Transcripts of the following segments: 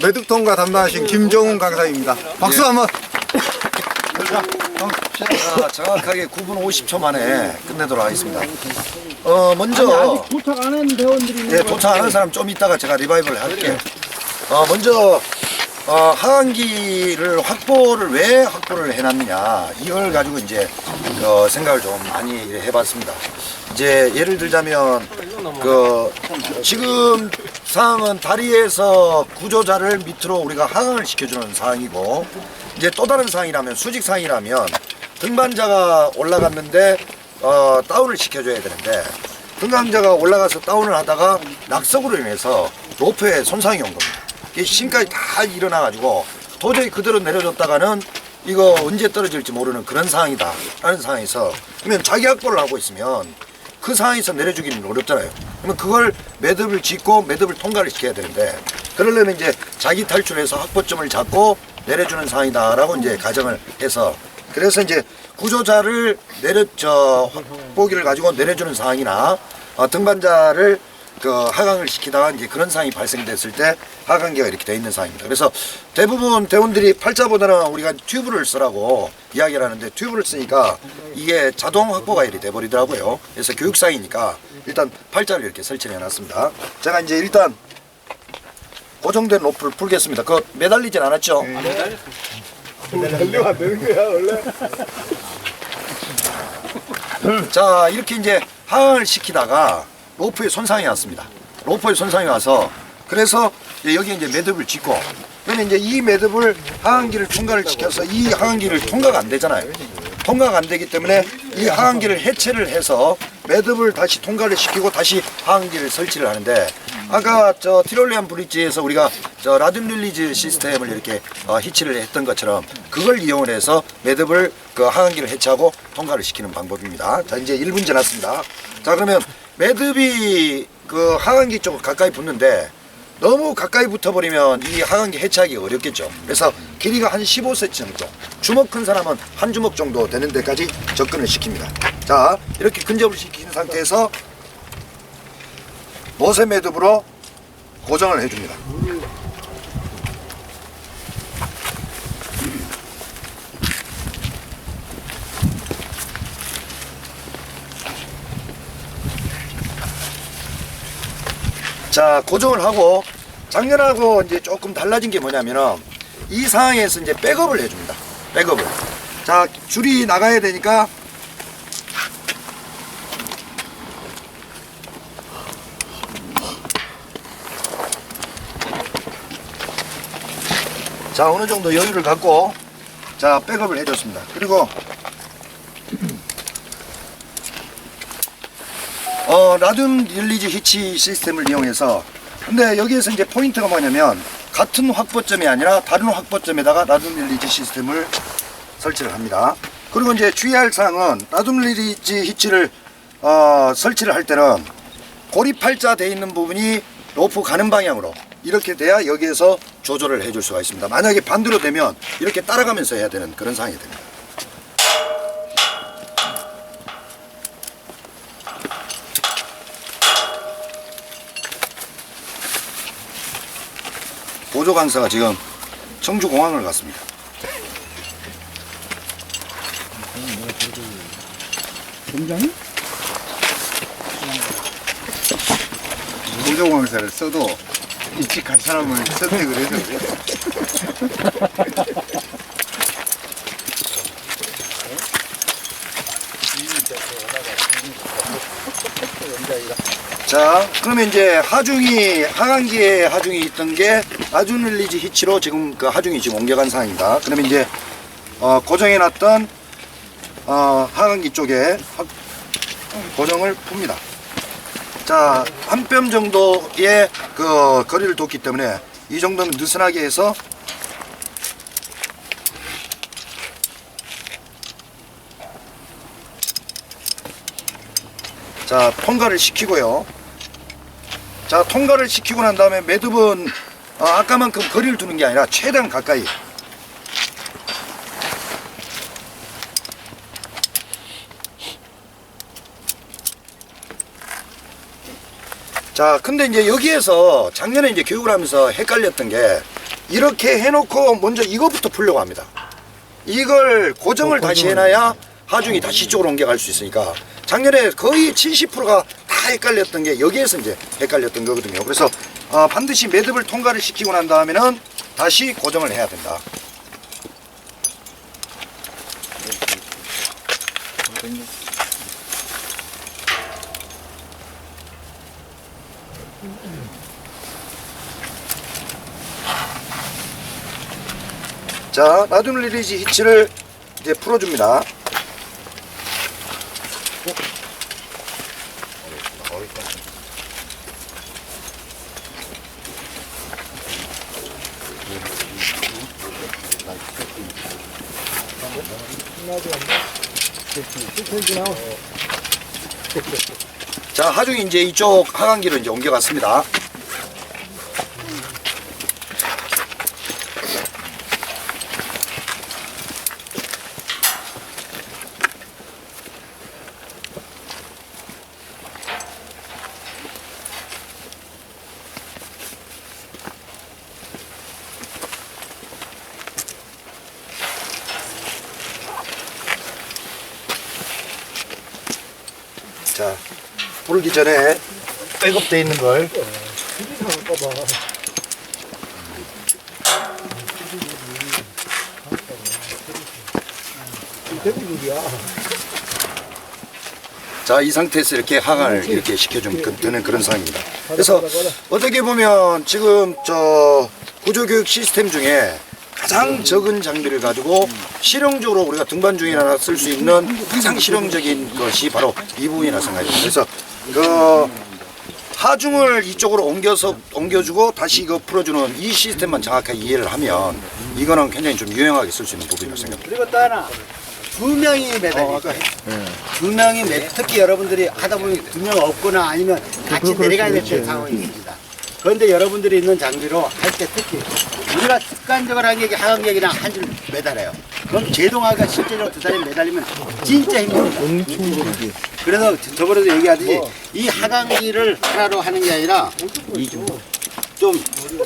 매듭 통과 담당하신 김정훈 강사입니다. 박수 한번. 정확하게 9분 50초 만에 끝내도록 하겠습니다. 먼저 아직 도착 안 하는 대원들이 있는 것 도착 안 하는 사람 좀 이따가 제가 리바이벌 할게요. 먼저 하강기를 왜 확보를 해놨느냐 이걸 가지고 이제 생각을 좀 많이 해봤습니다. 이제 예를 들자면 지금 상황은 다리에서 구조자를 밑으로 우리가 하강을 시켜주는 상황이고, 이제 또 다른 상황이라면 수직 상황이라면 등반자가 올라갔는데 다운을 시켜줘야 되는데, 등반자가 올라가서 다운을 하다가 낙석으로 인해서 로프에 손상이 온 겁니다. 이 심까지 다 일어나가지고 도저히 그대로 내려줬다가는 이거 언제 떨어질지 모르는 그런 상황이다 라는 상황에서, 그러면 자기 확보를 하고 있으면 그 상황에서 내려주기는 어렵잖아요. 그러면 그걸 매듭을 짓고 매듭을 통과를 시켜야 되는데, 그러려면 이제 자기 탈출해서 확보점을 잡고 내려주는 상황이다 라고 이제 가정을 해서, 그래서 이제 구조자를 확보기를 가지고 내려주는 상황이나 등반자를 하강을 시키다가 이제 그런 상황이 발생됐을 때 하강기가 이렇게 되어 있는 상황입니다. 그래서 대부분 대원들이 팔자보다는 우리가 튜브를 쓰라고 이야기를 하는데, 튜브를 쓰니까 이게 자동 확보가 이렇게 돼버리더라고요. 그래서 교육상이니까 일단 팔자를 이렇게 설치를 해놨습니다. 제가 이제 일단 고정된 로프를 풀겠습니다. 그거 매달리진 않았죠? 달리면 안 되는 거야 원래. 자, 이렇게 이제 하강을 시키다가 로프에 손상이 왔습니다. 로프에 손상이 와서, 그래서 여기 이제 매듭을 짓고, 그러면 이제 이 매듭을 하강기를 통과를 시켜서 이 하강기를 통과가 안 되잖아요. 통과가 안 되기 때문에 이 하강기를 해체를 해서 매듭을 다시 통과를 시키고 다시 하강기를 설치를 하는데, 아까 티롤리안 브릿지에서 우리가 라듐 릴리즈 시스템을 이렇게 히치를 했던 것처럼 그걸 이용을 해서 매듭을 하강기를 해체하고 통과를 시키는 방법입니다. 자, 이제 1분 지났습니다. 자, 그러면 매듭이 하강기 쪽 가까이 붙는데 너무 가까이 붙어버리면 이 하강기 해체하기 어렵겠죠. 그래서 길이가 한 15cm 정도, 주먹 큰 사람은 한 주먹 정도 되는 데까지 접근을 시킵니다. 자, 이렇게 근접을 시킨 상태에서 모세 매듭으로 고정을 해줍니다. 자, 고정을 하고, 작년하고 이제 조금 달라진 게 뭐냐면은 이 상황에서 이제 백업을 해줍니다. 백업을. 자, 줄이 나가야 되니까 자, 어느 정도 여유를 갖고 자, 백업을 해줬습니다. 그리고 라듐 릴리즈 히치 시스템을 이용해서, 근데 여기에서 이제 포인트가 뭐냐면 같은 확보점이 아니라 다른 확보점에다가 라듐 릴리즈 시스템을 설치를 합니다. 그리고 이제 주의할 사항은 라듐 릴리즈 히치를 설치를 할 때는 고립팔자 되어 있는 부분이 로프 가는 방향으로 이렇게 돼야 여기에서 조절을 해줄 수가 있습니다. 만약에 반대로 되면 이렇게 따라가면서 해야 되는 그런 상황이 됩니다. 보조 강사가 지금 청주공항을 갔습니다. 공장이? 보조공사를 써도 일찍 사람을 선택을 해서 그래. 자, 그러면 이제 하강기에 하중이 있던 게 라듐 릴리즈 히치로 지금 그 하중이 지금 옮겨간 상황입니다. 그러면 이제 고정해놨던 하강기 쪽에 고정을 풉니다. 자, 한 뼘 정도의 거리를 뒀기 때문에 이 정도면 느슨하게 해서 자, 통과를 시키고요. 자, 통과를 시키고 난 다음에 매듭은 아까만큼 거리를 두는 게 아니라 최대한 가까이. 자, 근데 이제 여기에서 작년에 이제 교육을 하면서 헷갈렸던 게, 이렇게 해놓고 먼저 이것부터 풀려고 합니다. 이걸 고정을 다시 해놔야 하중이 다시 이쪽으로 옮겨갈 수 있으니까 작년에 거의 70%가 다 헷갈렸던 게 여기에서 이제 헷갈렸던 거거든요. 그래서 반드시 매듭을 통과를 시키고 난 다음에는 다시 고정을 해야 된다. 자, 나둠 리리지 히치를 이제 풀어줍니다. 자, 하중이 이제 이쪽 하강기로 이제 옮겨갔습니다. 자, 부르기 전에 백업되어 있는 걸 자, 이 상태에서 이렇게 하강을 이렇게 시켜주면 되는 그런 상황입니다. 그래서 어떻게 보면 지금 저 구조교육 시스템 중에 가장 적은 장비를 가지고 실용적으로 우리가 등반 중이나 쓸 수 있는 가장 실용적인 것이 바로 이 부분이라 생각합니다. 그래서 그 하중을 이쪽으로 옮겨주고 다시 이거 풀어주는 이 시스템만 정확하게 이해를 하면 이거는 굉장히 좀 유용하게 쓸 수 있는 부분이라고 생각합니다. 그리고 또 하나, 두 명이 매달리니까 두 명이 특히 여러분들이 하다 보면 두 명 없거나 아니면 같이 내려가야 될 상황이 있습니다. 그런데 여러분들이 있는 장비로 할 때 특히 우리가 습관적으로 하는 게 하강객이랑 한 줄 매달아요. 그럼 제동하기가 실제로 두 사람이 매달리면 진짜 힘들어요. 그래서 저번에도 얘기하듯이 이 하강기를 하나로 하는 게 아니라 좀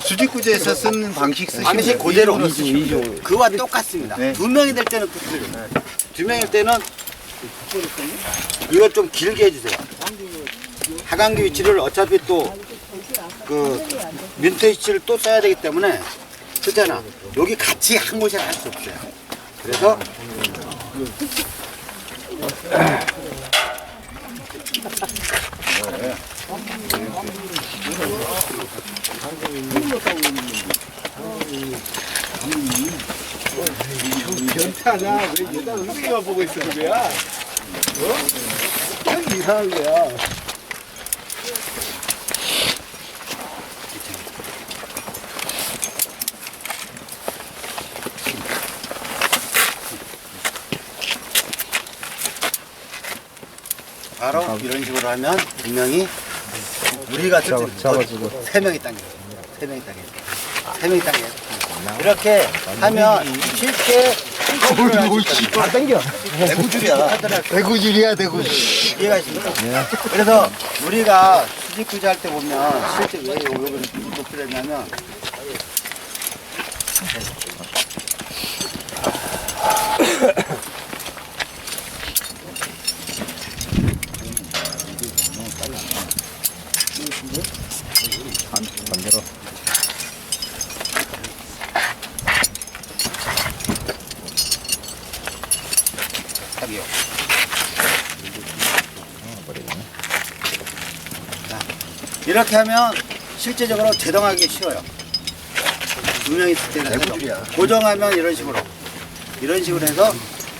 수직구조에서 쓰는 방식 쓰시면 방식 그대로 그와 똑같습니다. 네. 두 명이 될 때는 또 틀려요. 두 명일 때는 이걸 좀 길게 해주세요. 하강기 위치를 어차피 또 그 민트 위치를 또 써야 되기 때문에 그렇잖아. 여기 같이 한 곳에 할 수 없어요. 그래서 변태하냐? 왜 여자 엉덩이만 보고 있어, 그거야? 참 이상한 거야. 바로 이런 식으로 하면 분명히 우리가 잡아주고 세 명이 당겨요. 세 명이 당겨요. 세 명이 당겨요. 이렇게 하면 쉽게 다 당겨. 대구줄이야 대구줄. 이해가 있습니까? 그래서 우리가 수직구조 할 때 보면 실제 왜 여기를 높이를 했냐면 반대로. 딱이요. 자, 이렇게 하면 실제적으로 제동하기 쉬워요. 두 명이 있을 때는 대구줄이야. 고정하면 이런 식으로 해서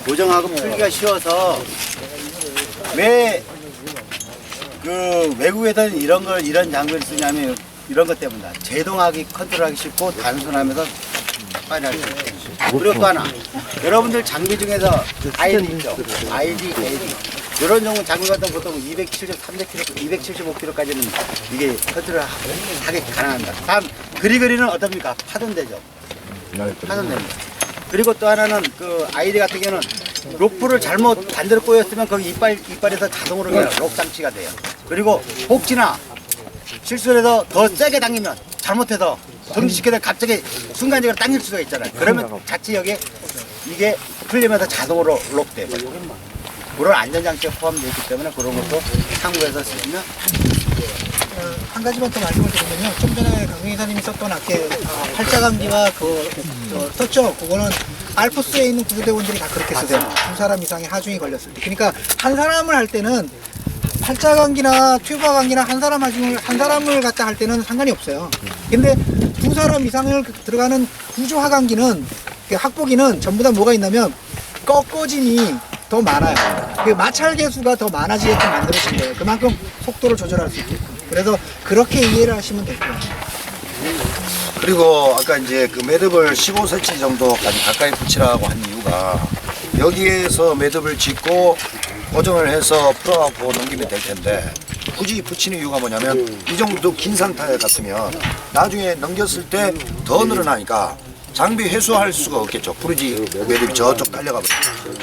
고정하고 풀기가 쉬워서 왜 그 외국에서는 이런 장비를 쓰냐면 이런 것 때문이다. 제동하기 컨트롤하기 쉽고 단순하면서 빨리 할 수 있게. 그리고 또 하나 여러분들 장비 중에서 ID 있죠. ID, AD 이런 종류 장비 같은 건 보통 270, 300kg, 275kg까지는 이게 컨트롤하기 가능합니다. 다음 그리는 어떻습니까? 파손되죠. 파손됩니다. 그리고 또 하나는 그 ID 같은 경우는 로프를 잘못 반대로 꼬였으면 거기 이빨에서 자동으로 그냥 록 장치가 돼요. 그리고 혹시나 실수를 해서 더 세게 당기면 잘못해서 정지시켜서 갑자기 순간적으로 당길 수가 있잖아요. 그러면 자체 여기에 이게 풀리면서 자동으로 록돼. 그런 안전장치가 포함되어 있기 때문에 그런 것도 참고해서 쓰시면 한 가지만 더 말씀을 드리면요. 좀 전에 강민 이사님이 썼던 아까 팔자감기와 썼죠. 그거는 알프스에 있는 구조대원들이 다 그렇게 쓰세요. 2사람 이상의 하중이 걸렸을 때. 그러니까 한 사람을 할 때는 팔자감기나 튜버감기나 한 사람을 갖다 할 때는 상관이 없어요. 근데 2사람 이상을 들어가는 구조하강기는 확보기는 전부 다 뭐가 있냐면 꺾어짐이 더 많아요. 그 마찰 개수가 더 많아지게끔 만들어진 거예요. 그만큼 속도를 조절할 수 있게끔. 그래서 그렇게 이해를 하시면 될 거예요. 그리고 아까 이제 그 매듭을 15cm 정도까지 가까이 붙이라고 한 이유가 여기에서 매듭을 짓고 고정을 해서 풀어갖고 넘기면 될 텐데 굳이 붙이는 이유가 뭐냐면 이 정도 긴 상태 같으면 나중에 넘겼을 때 더 늘어나니까 장비 회수할 수가 없겠죠. 부르지 매듭이 저쪽 딸려가버려.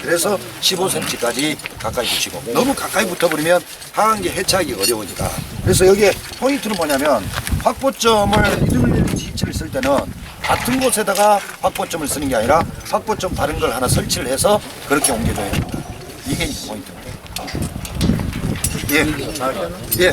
그래서 15cm까지 가까이 붙이고 너무 가까이 붙어버리면 하강기 해체하기 어려우니까. 그래서 여기에 포인트는 뭐냐면 확보점을 리듬을 쓸 때는 같은 곳에다가 확보점을 쓰는 게 아니라 확보점 다른 걸 하나 설치를 해서 그렇게 옮겨줘야 됩니다. 이게 포인트입니다. 예. 예.